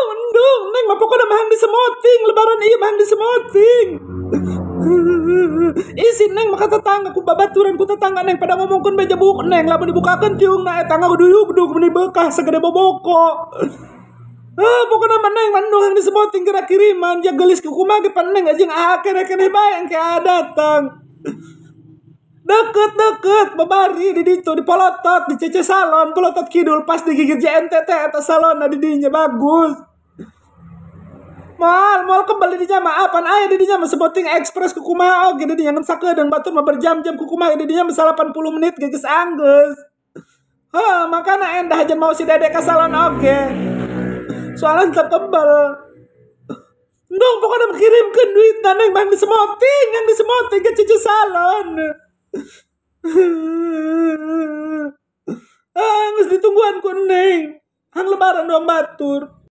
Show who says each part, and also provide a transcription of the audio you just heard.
Speaker 1: Endung, neng mah pokoknya mahang disemoting, lebaran iya mahang disemoting. Isi neng maka tetangga ku babaturan ku tetangga neng pada ngomongkeun meja buku neng lamun dibukakeun tiung na tangga duyuk meni bekah segede boboko. Pokoknya meneng manduhang disemoting gerak kiriman ya gelis ke kumaha ge paneng anjing kene bae engke datang. Deket babari di ditu di Polotot di Cece Salon Polotot Kidul pas digigit JNTT eta salon di dinya bagus. Mal kembali di dinya mah apan aya di dinya mah sebuting express ku kumaha oge di dinya nu sakedeung batur mah berjam-jam ku kumaha di dinya mah 80 menit geus anggeus. Makana endah aja mau si Dede ka salon oge. Soalnya tak kebal. Ndong pokoknya mengirimkan duit neng bang disemoting ke Cece Salon. Nges ditungguan ku neng. Hang lebaran doang batur.